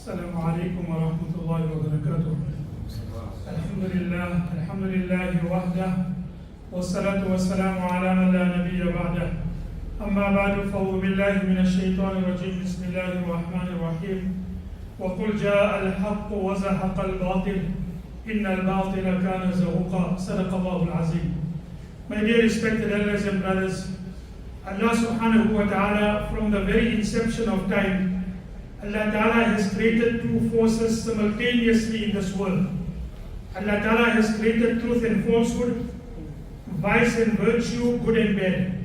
السلام عليكم ورحمة الله وبركاته. الحمد لله وحده والصلاة والسلام على من لا نبي بعده. أما بعد فأعوذ بالله من الشيطان الرجيم. بسم الله الرحمن الرحيم. وقل جاء الحق وزهق الباطل إن الباطل كان زهوقا. صدق الله العظيم. My dear respected elders and brothers, Allah subhanahu wa ta'ala, from the very inception of time, Allah Ta'ala has created two forces simultaneously in this world. Allah Ta'ala has created truth and falsehood, vice and virtue, good and bad.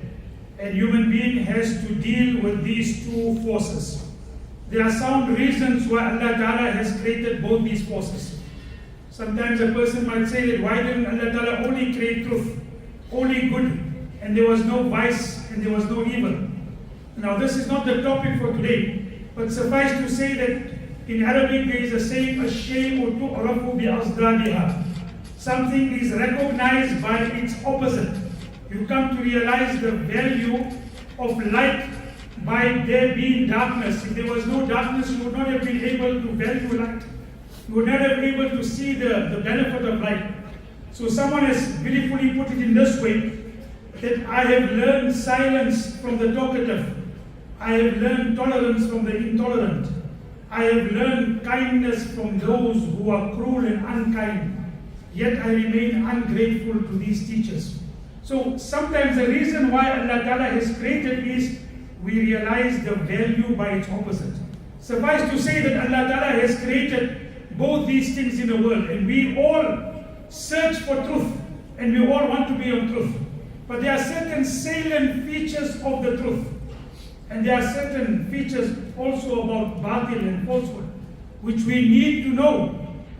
And human being has to deal with these two forces. There are sound reasons why Allah Ta'ala has created both these forces. Sometimes a person might say that why didn't Allah Ta'ala only create truth, only good, and there was no vice and there was no evil. Now this is not the topic for today. But suffice to say that in Arabic there is a saying, "Ash-shay'u tu'rafu bi-asdadiha." Something is recognized by its opposite. You come to realize the value of light by there being darkness. If there was no darkness, you would not have been able to value light. You would not have been able to see the benefit of light. So someone has beautifully put it in this way, that I have learned silence from the talkative. I have learned tolerance from the intolerant. I have learned kindness from those who are cruel and unkind. Yet I remain ungrateful to these teachers. So sometimes the reason why Allah Ta'ala has created is we realize the value by its opposite. Suffice to say that Allah Ta'ala has created both these things in the world, and we all search for truth and we all want to be on truth. But there are certain salient features of the truth. And there are certain features also about batil and falsehood, which we need to know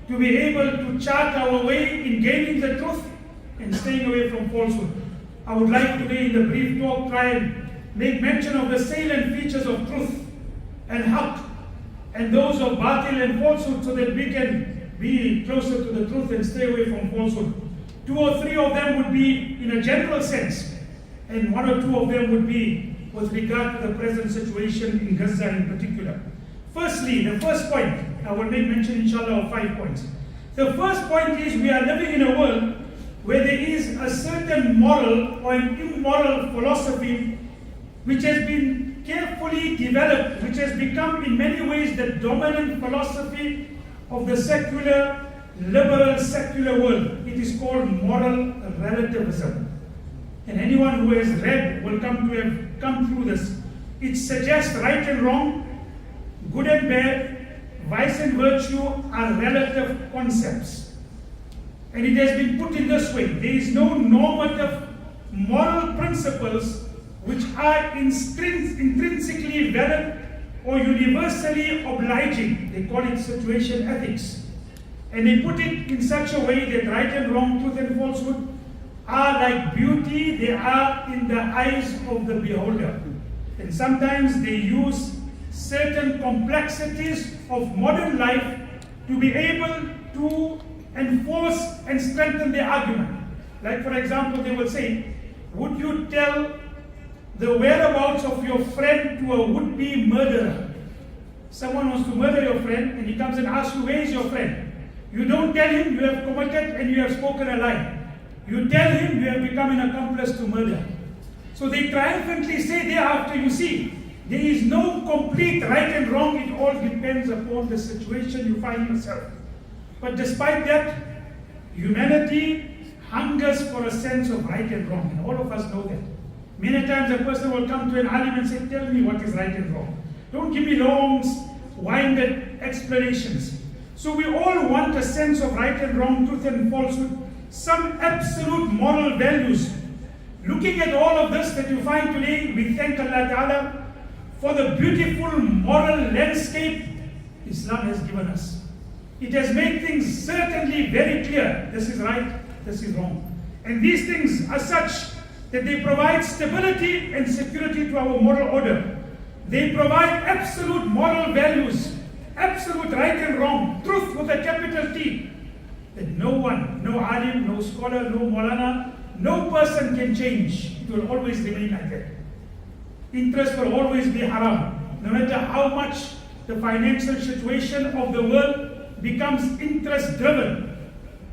to be able to chart our way in gaining the truth and staying away from falsehood. I would like today in the brief talk try and make mention of the salient features of truth and haqq and those of batil and falsehood, so that we can be closer to the truth and stay away from falsehood. 2 or 3 of them would be in a general sense, and 1 or 2 of them would be with regard to the present situation in Gaza in particular. Firstly, the first point, I will make mention inshallah of 5 points. The first point is we are living in a world where there is a certain moral or an immoral philosophy which has been carefully developed, which has become in many ways the dominant philosophy of the secular, liberal, secular world. It is called moral relativism. And anyone who has read will come to have come through this. It suggests right and wrong, good and bad, vice and virtue are relative concepts. And it has been put in this way: there is no normative moral principles which are intrinsically valid or universally obliging. They call it situation ethics. And they put it in such a way that right and wrong, truth and falsehood are like beauty, they are in the eyes of the beholder. And sometimes they use certain complexities of modern life to be able to enforce and strengthen their argument. Like for example, they will say, would you tell the whereabouts of your friend to a would-be murderer? Someone wants to murder your friend and he comes and asks you, where is your friend? You don't tell him you have committed and you have spoken a lie. You tell him you have become an accomplice to murder. So they triumphantly say thereafter, you see, there is no complete right and wrong. It all depends upon the situation you find yourself. But despite that, humanity hungers for a sense of right and wrong. And all of us know that. Many times a person will come to an alim and say, tell me what is right and wrong. Don't give me long, winded explanations. So we all want a sense of right and wrong, truth and falsehood, some absolute moral values. Looking at all of this that you find today, we thank Allah Ta'ala for the beautiful moral landscape Islam has given us. It has made things certainly very clear. This is right, this is wrong. And these things are such that they provide stability and security to our moral order. They provide absolute moral values, absolute right and wrong, truth with a capital T. That no one, no alim, no scholar, no Moulana, no person can change. It will always remain like that. Interest will always be haram. No matter how much the financial situation of the world becomes interest-driven.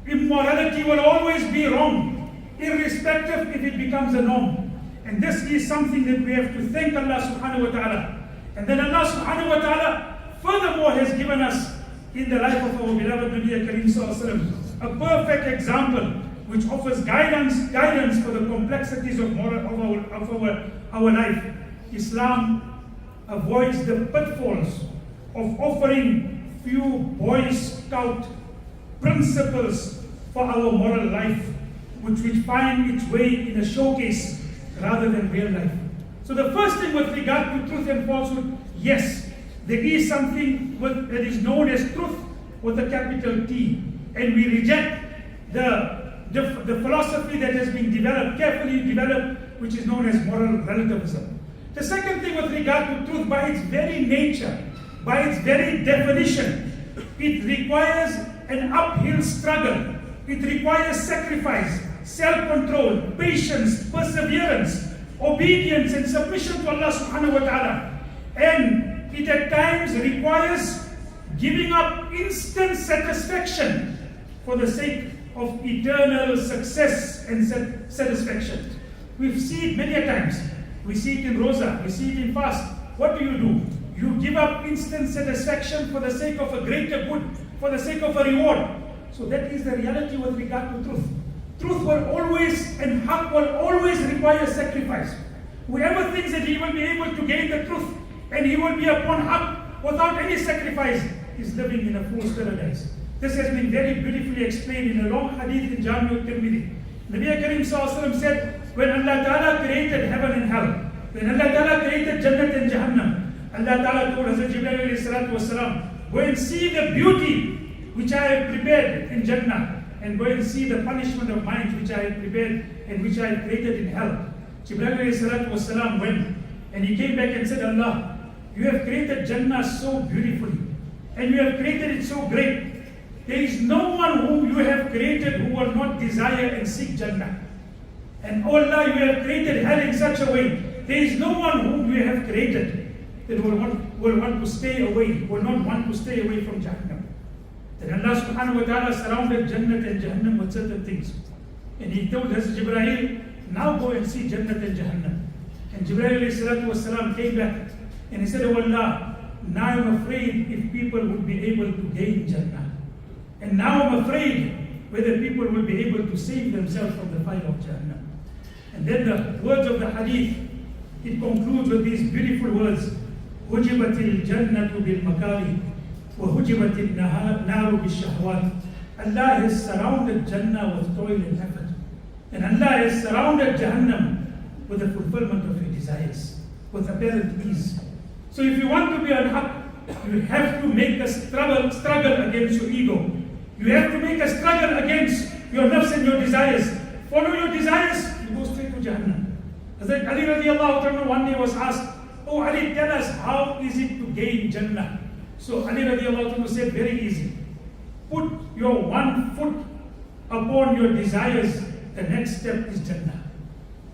Immorality will always be wrong, irrespective if it becomes a norm. And this is something that we have to thank Allah subhanahu wa ta'ala. And then Allah subhanahu wa ta'ala furthermore has given us in the life of our beloved Nabi Kareem Sallallahu Alaihi Wasallam a perfect example which offers guidance for the complexities of our life. Islam avoids the pitfalls of offering few Boy Scout principles for our moral life, which will find its way in a showcase rather than real life. So the first thing with regard to truth and falsehood, yes, there is something that is known as truth with a capital T, and we reject the philosophy that has been carefully developed, which is known as moral relativism. The second thing with regard to truth, by its very nature, by its very definition, it requires an uphill struggle. It requires sacrifice, self-control, patience, perseverance, obedience and submission to Allah subhanahu wa ta'ala. And it at times requires giving up instant satisfaction for the sake of eternal success and satisfaction. We see it many a times. We see it in Rosa, we see it in fast. What do? You give up instant satisfaction for the sake of a greater good, for the sake of a reward. So that is the reality with regard to truth. Truth will always, and haq will always require sacrifice. Whoever thinks that he will be able to gain the truth and he will be upon haq without any sacrifice is living in a fool's paradise. This has been very beautifully explained in a long hadith in Jami al-Tirmidhi. Nabi Kareem Sallallahu Alaihi Wasallam said, when Allah Ta'ala created heaven and hell, when Allah Ta'ala created Jannat and Jahannam, Allah Ta'ala told Hazrat Jibreel alayhi salatu wasalam, go and see the beauty which I have prepared in Jannah, and go and see the punishment of mine which I have prepared and which I have created in hell. Jibreel alayhi salatu wasalam went and he came back and said, Allah, you have created Jannah so beautifully and you have created it so great. There is no one whom you have created who will not desire and seek Jannah. And oh Allah, you have created hell in such a way. There is no one whom you have created that will want to stay away, will not want to stay away from Jahannam. Then Allah subhanahu wa ta'ala surrounded Jannat and Jahannam with certain things. And he told Hazrat Jibreel, now go and see Jannat and Jahannam. And Jibreel alayhi salatu wasalam came back and he said, oh Allah, now I'm afraid if people would be able to gain Jannah. And now I'm afraid whether people will be able to save themselves from the fire of Jahannam. And then the words of the hadith, it concludes with these beautiful words, Hujibat al-jannatu bil-makari wa hujibat al-naru bil-shahwat. Allah has surrounded Jannah with toil and effort. And Allah has surrounded Jahannam with the fulfillment of your desires, with apparent ease. So if you want to be on haq, you have to make a struggle against your ego. You have to make a struggle against your nafs and your desires. Follow your desires, you go straight to Jahannam. Hazrat Ali radiallahu anhu one day was asked, oh Ali, tell us how is it to gain Jannah? So Ali radiallahu anhu said, very easy. Put your one foot upon your desires, the next step is Jannah.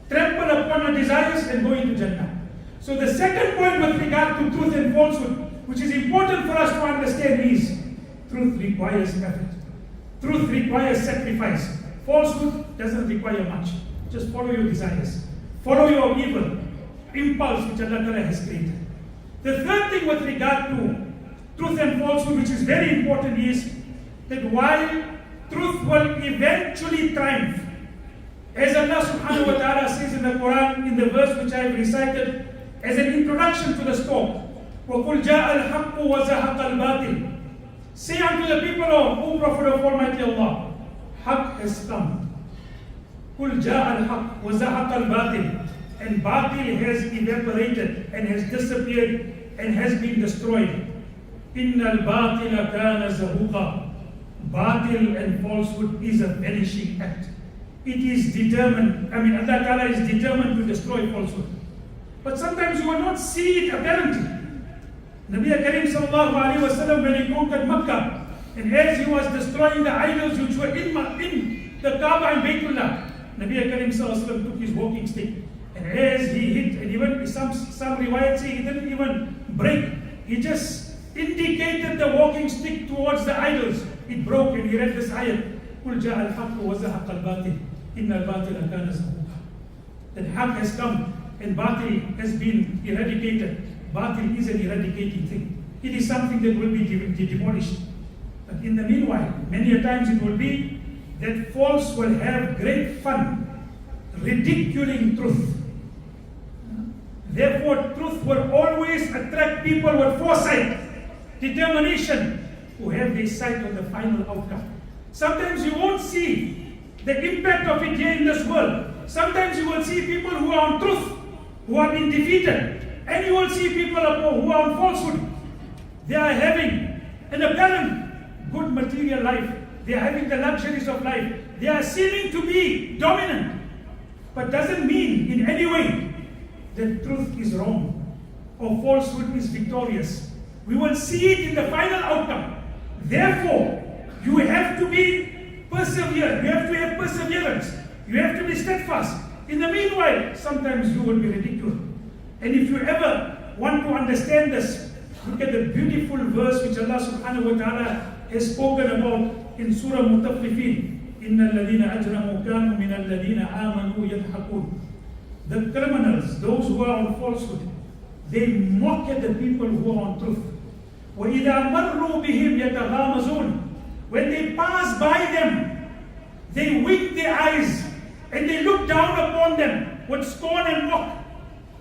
Trample upon your desires and go into Jannah. So the second point with regard to truth and falsehood, which is important for us to understand, is truth requires effort. Truth requires sacrifice. Falsehood doesn't require much. Just follow your desires. Follow your evil impulse which Allah Ta'ala has created. The third thing with regard to truth and falsehood, which is very important, is that while truth will eventually triumph, as Allah Subhanahu wa Ta'ala says in the Quran, in the verse which I have recited as an introduction to the talk, وَقُلْ جَاءَ الْحَقُّ وَزَهَقَ الْبَاطِلِ. Say unto the people, O Prophet of Almighty Allah, Haqq has come. قُلْ جَاءَ الْحَقُّ وَزَهَقَ الْبَاطِلِ. And batil has evaporated and has disappeared and has been destroyed. إِنَّ الْبَاطِلَ كَانَ زَهُوقًا. Batil and falsehood is a vanishing act. It is determined, Allah Ta'ala is determined to destroy falsehood. But sometimes you will not see it apparently. Nabi Kareem Sallallahu Alaihi Wasallam, when he conquered Makkah, and as he was destroying the idols which were in the Kaaba and Baytullah, Nabi Kareem Sallallahu Alaihi Wasallam took his walking stick, and as he hit, and even some riwayat say he didn't even break, he just indicated the walking stick towards the idols. It broke, and he read this ayat. قُلْ جَاءَ الْحَقُّ وَزَهَقَ الْبَاطِلِ إِنَّ الْبَاطِلَ كَانَ زَهُوقًا. That haq has come and batil has been eradicated. Batil is an eradicating thing. It is something that will be demolished. But in the meanwhile, many a times it will be that false will have great fun ridiculing truth. Therefore, truth will always attract people with foresight, determination, who have their sight on the final outcome. Sometimes you won't see the impact of it here in this world. Sometimes you will see people who are on truth, who have been defeated, and you will see people who are on falsehood. They are having an apparent good material life. They are having the luxuries of life. They are seeming to be dominant, but doesn't mean in any way that truth is wrong or falsehood is victorious. We will see it in the final outcome. Therefore, you have to be perseverant. You have to have perseverance. You have to be steadfast. In the meanwhile, sometimes you will be ridiculed. And if you ever want to understand this, look at the beautiful verse which Allah subhanahu wa ta'ala has spoken about in Surah Mutaffifin. إِنَّ الَّذِينَ أَجْرَمُوا كَانُوا مِنَ الَّذِينَ آمَنُوا يَضْحَكُونَ. The criminals, those who are on falsehood, they mock at the people who are on truth. وَإِذَا مَرُّوا بِهِمْ يَتَغَامَزُونَ. When they pass by them, they wink their eyes and they look down upon them with scorn and mock.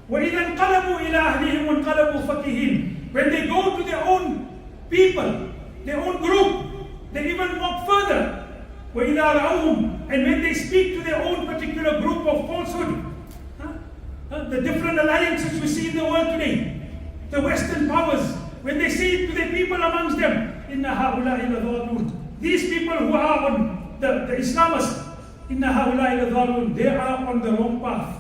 وَإِذَا انْقَلَبُوا إِلَىٰ أَهْلِهِمْ انْقَلَبُوا فَكِهِينَ. When they go to their own people, their own group, they even mock further. وَإِذَا رَأَوْهُمْ. And when they speak to their own particular group of falsehood, the different alliances we see in the world today, the Western powers, when they say it to the people amongst them, إِنَّ هَؤُلَاءِ لَضَالُونَ. These people who are on the Islamists, إِنَّ هَؤُلَاءِ لَضَالُونَ. They are on the wrong path.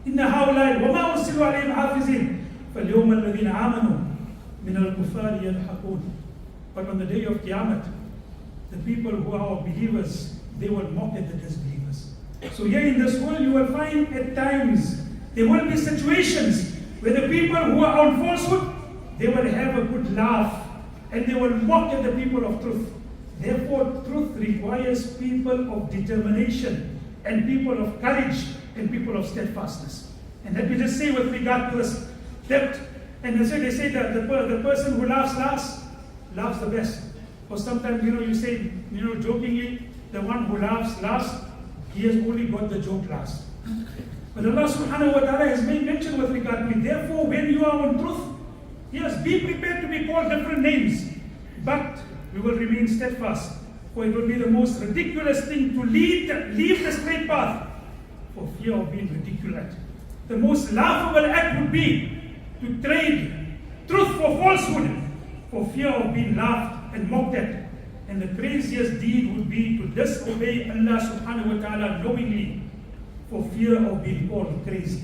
إِنَّ هَؤُلَاءِ وَمَا أُرْسِلُوا عَلَيْهِمْ حَافِظِينَ فَالْيَوْمَ الَّذِينَ آمَنُوا مِنَ الْكُفَّارِ يَضْحَكُونَ. But on the day of Qiyamah, the people who are believers, they will mock at the disbelievers. So here in this world, you will find at times there will be situations where the people who are on falsehood, they will have a good laugh and they will mock at the people of truth. Therefore, truth requires people of determination and people of courage and people of steadfastness. And let me just say with regard to this, that, and they say that the person who laughs last, laughs the best. Or sometimes, you say, jokingly, the one who laughs last, he has only got the joke last. But Allah subhanahu wa ta'ala has made mention with regard to it. Therefore, when you are on truth, yes, be prepared to be called different names. But we will remain steadfast. For it will be the most ridiculous thing to leave the straight path for fear of being ridiculed. The most laughable act would be to trade truth for falsehood for fear of being laughed and mocked at. And the craziest deed would be to disobey Allah subhanahu wa ta'ala knowingly for fear of being called crazy.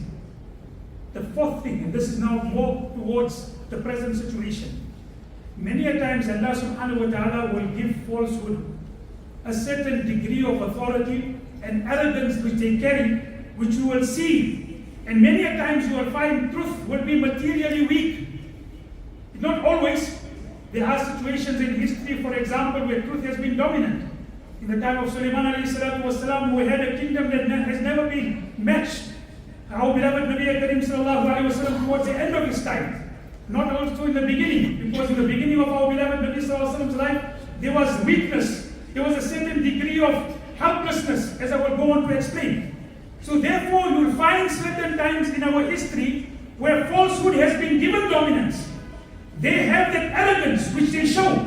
The fourth thing, and this is now more towards the present situation. Many a times Allah subhanahu wa ta'ala will give falsehood a certain degree of authority and arrogance which they carry, which you will see. And many a times you will find truth will be materially weak. Not always. There are situations in history, for example, where truth has been dominant. In the time of Sulaiman alayhi salatu wasalam, who had a kingdom that has never been matched. Our beloved Nabi Karim sallallahu alayhi wasallam towards the end of his time. Not also in the beginning, because in the beginning of our beloved Nabi sallallahu alayhi wasallam's life, there was weakness. There was a certain degree of helplessness, as I will go on to explain. So therefore, you will find certain times in our history where falsehood has been given dominance. They have that arrogance which they show.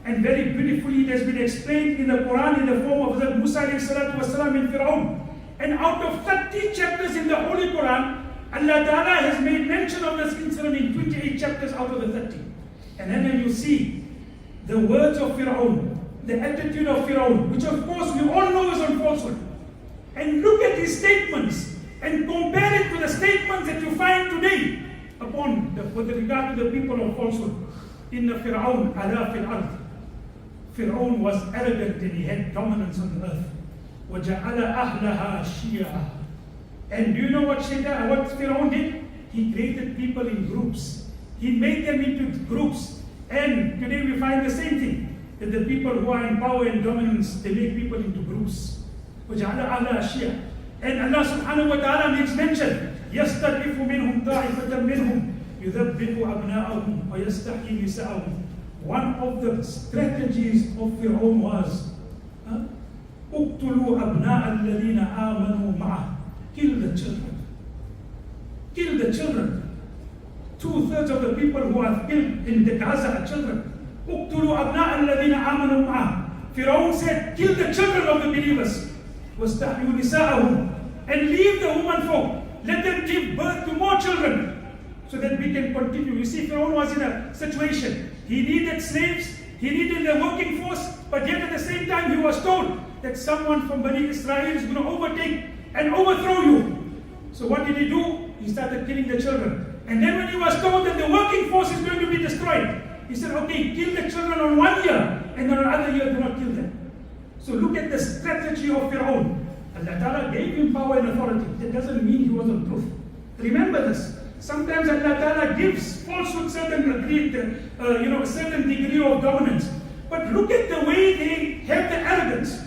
And very beautifully it has been explained in the Quran in the form of Hazrat Musa alayhi salatu wasalam in Fir'aun. And out of 30 chapters in the Holy Quran, Allah Ta'ala has made mention of this incident in 28 chapters out of the 30. And then you see the words of Fir'aun, the attitude of Fir'aun, which of course we all know is on falsehood. And look at his statements and compare it to the statements that you find today with regard to the people of falsehood. In the Fir'aun ala fil ard. Fir'aun was arrogant and he had dominance on the earth. وَجَعَلَ أَهْلَهَا شِيَعًا. And do you know what Fir'aun did? He created people in groups. He made them into groups. And today we find the same thing, that the people who are in power and dominance, they make people into groups. وَجَعَلَ عَلَى أَشْيَاء. And Allah subhanahu wa ta'ala makes mention, يَسْتَضْعِفُ مِنْهُمْ طَائِفَةً مِنْهُمْ يُذَبِّحُ أَبْنَاءَهُمْ وَيَسْتَحْيِي نِسَاءَهُم. One of the strategies of Fir'aun was, اقتلوا أبناء الذين آمنوا معه. Kill the children. Kill the children. 2/3 of the people who are killed in the Gaza are children. اقتلوا أبناء الذين آمنوا معه. Fir'aun said, kill the children of the believers. واستحيوا نساءهم. And leave the woman folk. Let them give birth to more children so that we can continue. You see, Fir'aun was in a situation. He needed slaves, he needed the working force, but yet at the same time he was told that someone from Bani Israel is going to overtake and overthrow you. So what did he do? He started killing the children. And then when he was told that the working force is going to be destroyed, he said, okay, kill the children on 1 year, and on another year do not kill them. So look at the strategy of Fir'aun. Allah Ta'ala gave him power and authority. That doesn't mean he was on truth. Remember this. Sometimes Allah Ta'ala gives falsehood a certain degree of dominance. But look at the way they have the arrogance.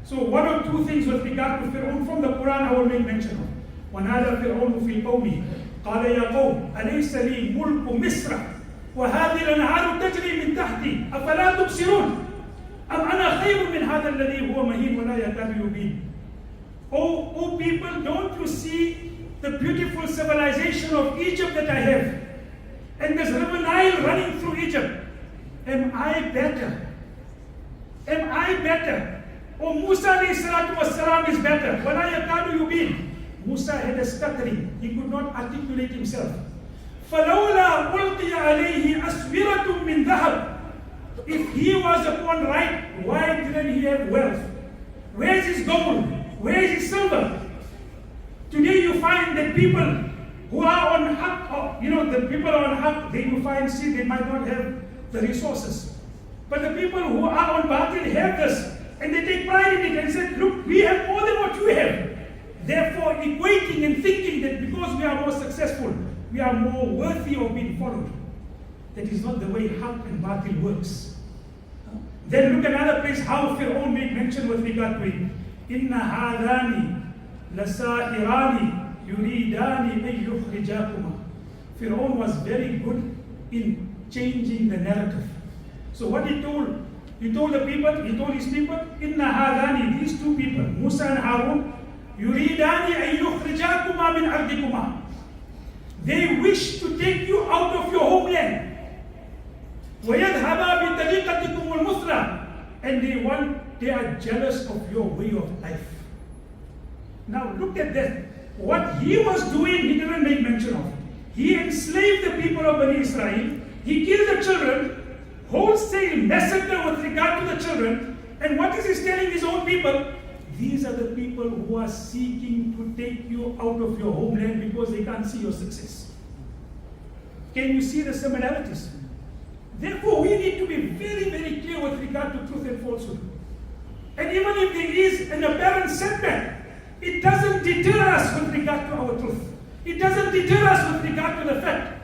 So one or two things with regard to Fir'aun from the Quran I will make mention of. وَنَادَى فِرْعَوْنُ فِي قَوْمِهِ قَالَ يَا قَوْمِ أَلَيْسَ لِي مُلْكُ مِصْرَ وَهَذِهِ الْأَنْهَارُ تَجْرِي مِنْ تَحْتِي أَفَلَا تُبْصِرُونَ أَمْ أَنَا خَيْرٌ مِنْ هَذَا الَّذِي هُوَ مَهِينٌ وَلَا يَكَادُ يُبِينُ. Oh people, don't you see the beautiful civilization of Egypt that I have? And this river Nile running through Egypt. Am I better? Am I better? Oh, Musa alayhi salatu wassalam is better. وَلَا يَكَادُ يُبِينُ. Musa had a stuttering. He could not articulate himself. فَلَوْلَا أُلْقِيَ عَلَيْهِ أَسْوِرَةٌ مِّن ذَهَبٍ. If he was upon right, why didn't he have wealth? Where's his gold? Where's his silver? Today you find that people who are on haq, the people on haq, they you find, see, they might not have the resources. But the people who are on batil have this, and they take pride in it and say, look, we have more than what you have. Therefore, equating and thinking that because we are more successful, we are more worthy of being followed. That is not the way haq and batil works. Then look another place how Fir'aun made mention with regard to it. Inna hadani lasahirani yuridani an yukhrijakuma. Fir'aun was very good in changing the narrative. So what he told his people, Inna hadani, these two people, Musa and Harun, yuridani an yukhrijakuma min ardikuma. They wish to take you out of your homeland. وَيَذْهَبَا بِطَرِيقَتِكُمُ الْمُثْلَى. And they are jealous of your way of life. Now look at that. What he was doing, he didn't make mention of. He enslaved the people of Bani Israel. He killed the children. Wholesale massacre with regard to the children. And what is he telling his own people? These are the people who are seeking to take you out of your homeland because they can't see your success. Can you see the similarities? Therefore, we need to be very, very clear with regard to truth and falsehood. And even if there is an apparent setback, it doesn't deter us with regard to our truth. It doesn't deter us with regard to the fact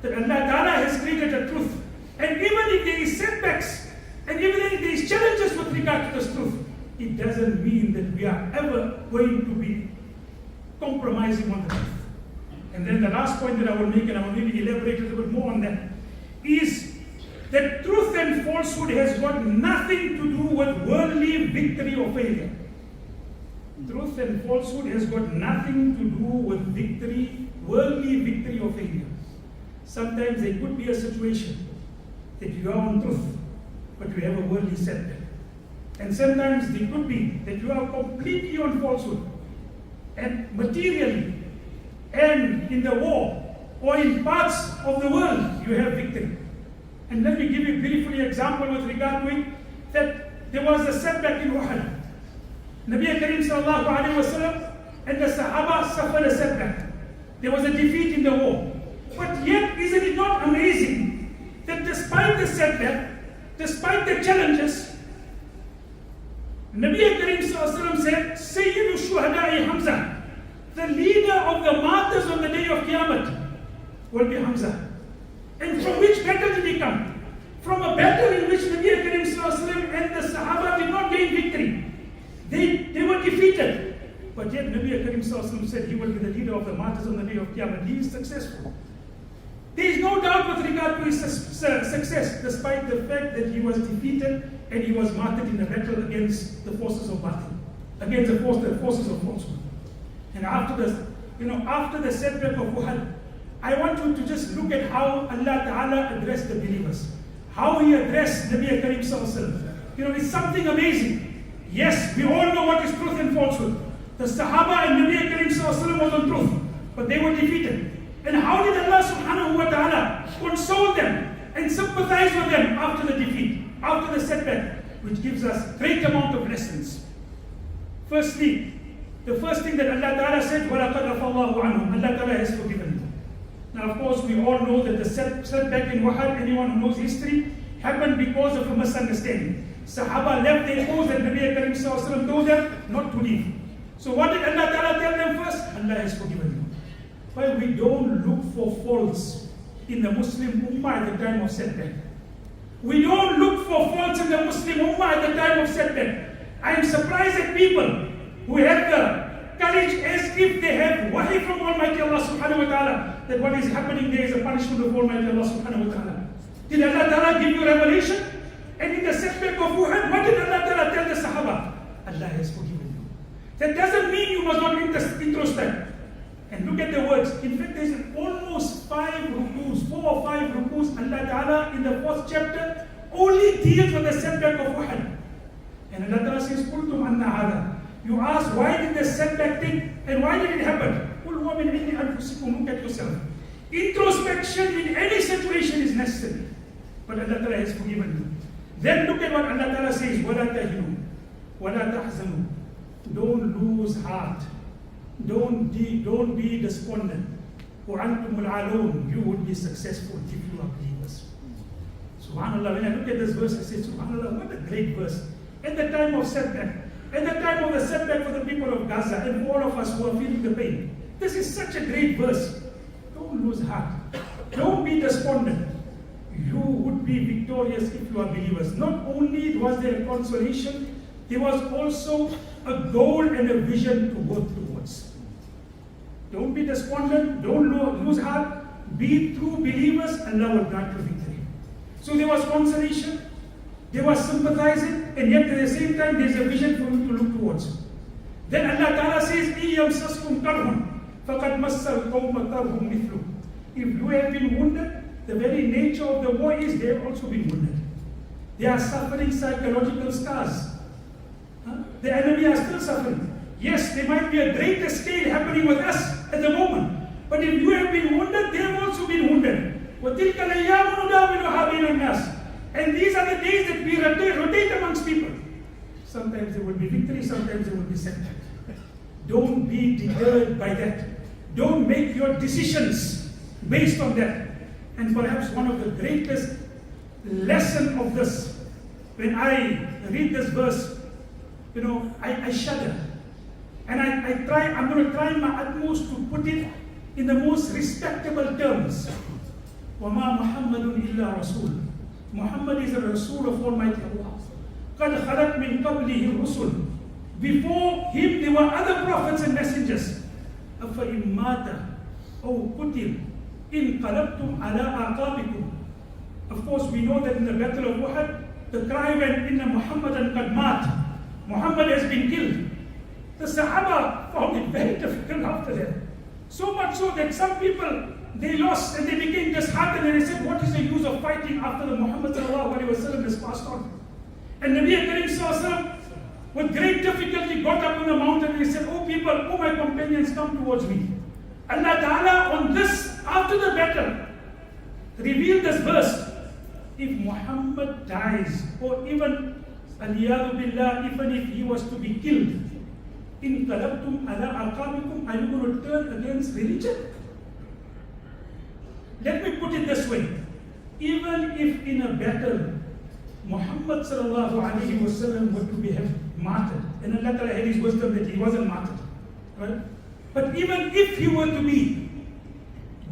that Allah Ta'ala has created a truth. And even if there is setbacks, and even if there is challenges with regard to this truth, it doesn't mean that we are ever going to be compromising on the truth. And then the last point that I will make, and I will maybe elaborate a little bit more on that, is that truth and falsehood has got nothing to do with worldly victory or failure. Truth and falsehood has got nothing to do with worldly victory or failure. Sometimes there could be a situation that you are on truth, but you have a worldly setback. And sometimes there could be that you are completely on falsehood, and materially, and in the war, or in parts of the world, you have victory. And let me give you a briefly example with regard to it, that there was a setback in Uhud. Nabi Karim sallallahu alayhi wa sallam and the Sahaba suffered a setback. There was a defeat in the war. But yet, isn't it not amazing that despite the setback, despite the challenges, Nabi Karim sallallahu alayhi wa sallam said, Sayyidu Shuhada'i Hamza, the leader of the martyrs on the day of Qiyamah will be Hamza. And from which battle did he come? from a battle in which Nabi Karim Sallallahu Alaihi Wasallam and the Sahaba did not gain victory. They were defeated. But yet Nabi Karim Sallallahu Alaihi Wasallam said he will be the leader of the martyrs on the day of Qiyamah. He is successful. There is no doubt with regard to his success, despite the fact that he was defeated and he was martyred in a battle against the forces of battle, against the forces of falsehood. And after the setback of Uhud, I want you to just look at how Allah Ta'ala addressed the believers. How He addressed Nabi Karim Sallallahu Alaihi Wasallam. It's something amazing. Yes, we all know what is truth and falsehood. The Sahaba and Nabi Karim Sallallahu Alaihi Wasallam was on truth, but they were defeated. And how did Allah Subhanahu wa Ta'ala console them and sympathize with them after the defeat, after the setback, which gives us great amount of lessons. Firstly, the first thing that Allah Ta'ala said, وَلَقَدْ عَفَا اللَّهُ عَنْهُمْ, Allah Ta'ala has forgiven them. Now of course we all know that the setback in Uhud, anyone who knows history, happened because of a misunderstanding. Sahaba left their post and Nabi Karim Sallallahu Alaihi Wasallam told them not to leave. So what did Allah Ta'ala tell them first? Allah has forgiven them. Well, we don't look for faults in the Muslim Ummah at the time of setback. We don't look for faults in the Muslim Ummah at the time of setback. I am surprised at people who have the courage as if they have wahi from Almighty Allah Subhanahu wa Ta'ala, that what is happening there is a punishment of Almighty Allah Subhanahu wa Ta'ala. Did Allah Ta'ala give you revelation? And in the setback of Uhud, what did Allah Ta'ala tell the Sahaba? Allah has forgiven you. That doesn't mean you must not introspect. And look at the words. In fact, there's almost 4 or 5 rukus. Allah Ta'ala in the 4th chapter only deals with the setback of Uhud. And Allah Ta'ala says, قُلْتُمْ أَنَّ هَذَا. You ask, why did the setback thing and why did it happen? قُلْ هُوَ مِنْ عِنْدِ أَنفُسِكُمْ. Look at yourself. Introspection in any situation is necessary. But Allah Ta'ala has forgiven you. Then look at what Allah Ta'ala says, وَلَا تَهِنُوا وَلَا تَحْزَنُوا. Don't lose heart. Don't be despondent. وَأَنْتُمُ الْعَالُونَ. You would be successful if you are believers. SubhanAllah, when I look at this verse, I say, SubhanAllah, what a great verse. At the time of setback, at the time of the setback for the people of Gaza, and for all of us who are feeling the pain, this is such a great verse. Don't lose heart. Don't be despondent. You would be victorious if you are believers. Not only was there a consolation, there was also a goal and a vision to work towards. Don't be despondent, don't lose heart, be true believers, and Allah will grant you victory. So there was consolation, there was sympathizing, and yet at the same time there's a vision for you to look towards. Then Allah Ta'ala says, إِيَمْسَسْكُمْ كَرْهٌ فَقَدْ مَسَّ الْقَوْمَ كَرْهٌ مِثْلُهُ. If you have been wounded, the very nature of the war is they have also been wounded. They are suffering psychological scars. The enemy are still suffering. Yes, there might be a greater scale happening with us at the moment. But if you have been wounded, they have also been wounded. وَتِلْكَ الْأَيَّامُ نُدَاوِلُهَا بَيْنَ النَّاسِ. And these are the days that we rotate amongst people. Sometimes there will be victory, sometimes there will be setback. Don't be deterred by that. Don't make your decisions based on that. And perhaps one of the greatest lesson of this, when I read this verse, I shudder. And I'm going to try my utmost to put it in the most respectable terms. وَمَا مُحَمَّدٌ إِلَّا رَسُولٌ. Muhammad is a Rasul of Almighty Allah. قَدْ خَلَتْ مِنْ قَبْلِهِ الرُّسُلُ. Before him there were other prophets and messengers. أَفَإِمْ مَاتَ أَوْ قُتِلْ إِنْ قَلَبْتُمْ عَلَىٰ أَعْقَابِكُمْ. Of course, we know that in the Battle of Uhud, the cry went, إِنَّ مُحَمَّدًا قَدْ مَاتَ. Muhammad has been killed. The Sahaba found it very difficult after that. So much so that some people, they lost and they became disheartened and they said, what is the use of fighting after the Muhammad has passed on? And Nabi Karim Sallallahu with great difficulty got up on the mountain and he said, oh people, oh my companions, come towards me. Allah Ta'ala on this, after the battle, revealed this verse. If Muhammad dies, or even, aliyadu billah, even if he was to be killed, in qalabtum ala aqabikum, are you going to turn against religion? Let me put it this way. Even if in a battle, Muhammad sallallahu alayhi wa sallam were to be martyred, and Allah Ta'ala had his wisdom that he wasn't martyred, right? But even if he were to be,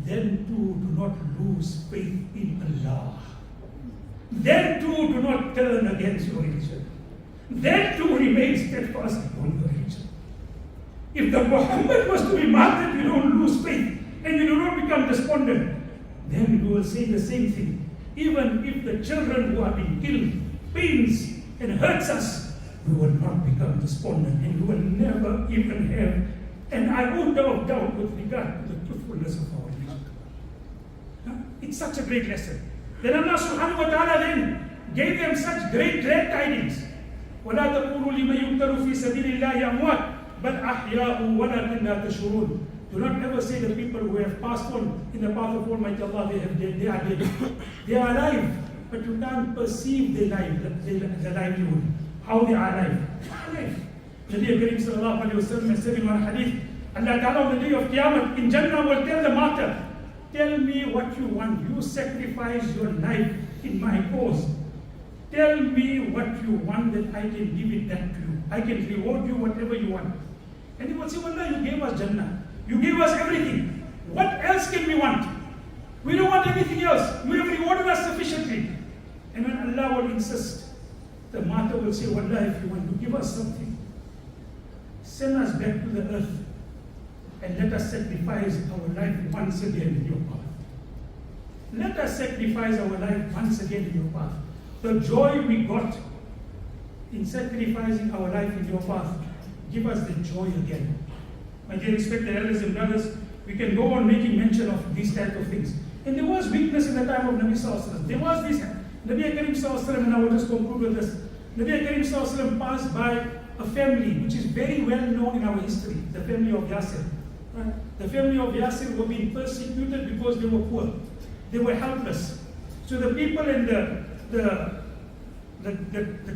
then too do not lose faith in Allah. then too do not turn against your religion. Then too remain steadfast upon your religion. If the Muhammad was to be martyred, you don't lose faith and you do not become despondent, then we will say the same thing. Even if the children who are being killed pains and hurts us, we will not become despondent and we will never even have an iota of doubt with regard to the truthfulness of our religion. It's such a great lesson. Then Allah subhanahu wa ta'ala then gave them such great glad tidings. وَلَا تَقُولُوا لِمَنْ يُقْتَلُ فِي سَبِيلِ اللَّهِ أَمْوَاتٌ بَلْ أَحْيَاءٌ وَلَكِنْ لَا تَشْعُرُونَ. Do not ever say the people who have passed on in the path of Almighty Allah, they are dead. They are alive, but you can't perceive their livelihood. How they are alive. They are alive. Nabi Karim sallallahu alayhi wa sallam has said in one hadith, Allah Ta'ala on the day of Qiyamah in Jannah will tell the martyr, tell me what you want. You sacrifice your life in my cause. Tell me what you want that I can give it back to you. I can reward you whatever you want. And he will say, Wallah, you gave us Jannah. You gave us everything. What else can we want? We don't want anything else. You have rewarded us sufficiently. And when Allah will insist, the martyr will say, Wallah, if you want to give us something, send us back to the earth and let us sacrifice our life once again in your path. Let us sacrifice our life once again in your path. The joy we got in sacrificing our life in your path, give us the joy again. My dear respected elders and brothers, we can go on making mention of these type of things. And there was weakness in the time of Nabi Sallallahu Alaihi Wasallam. There was this, Nabi Karim Sallallahu Alaihi Wasallam, and I will just conclude with this. Nabi Karim Sallallahu Alaihi Wasallam passed by a family which is very well known in our history, the family of Yasir. Right? The family of Yasir were being persecuted because they were poor. They were helpless. So the people and the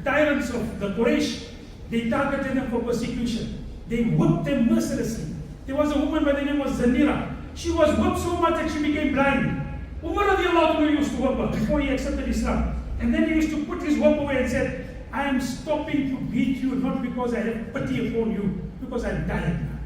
tyrants of the Quraysh, they targeted them for persecution. They whipped them mercilessly. There was a woman by the name of Zanira. She was whipped so much that she became blind. Umar radiallahu anhu used to whip her before he accepted Islam. And then he used to put his whip away and said, I am stopping to beat you not because I have pity upon you, because I am tired now.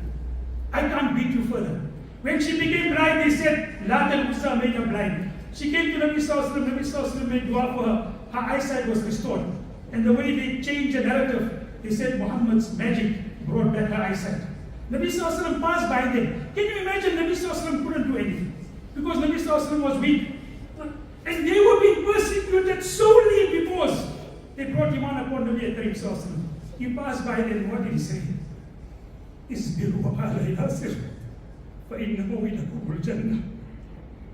I can't beat you further. When she became blind, they said, Lat al-Uzza made her blind. She came to Nabi Sallallahu Alaihi Wasallam. Nabi Sallallahu Alaihi Wasallam made dua for her. Her eyesight was restored. And the way they changed the narrative, they said Muhammad's magic brought back her eyesight. Nabi Sallallahu Alaihi Wasallam passed by them. Can you imagine Nabi Sallallahu Alaihi Wasallam couldn't do anything? Because Nabi Sallallahu Alaihi Wasallam was weak. And they were being persecuted solely because they brought iman upon Nabi Karim Sallallahu Alaihi Wasallam. He passed by them, what did he say? Isbiru ala Yasir, fa innahu ilakumul Jannah.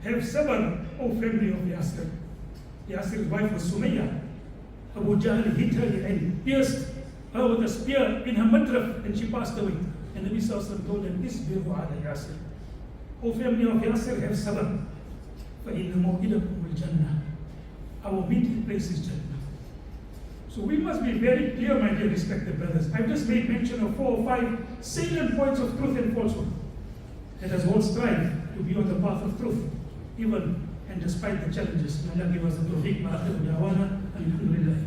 Have sabr, O family of Yasir. Yasir's wife was Sumayya. Abu Jahl hit her and pierced her with a spear in her midriff, and she passed away. And Nabi Sallallahu Alaihi Wasallam told them, Isbiru ala Yasir. O family of Yasir, have sabr. Fa inna maw'idakumul Jannah. Our meeting place is Jannah. So we must be very clear, my dear respected brothers. I've just made mention of 4 or 5 salient points of truth and falsehood. Let us all strive to be on the path of truth, even and despite the challenges. May Allah give us the tawfiq. Alhamdulillah.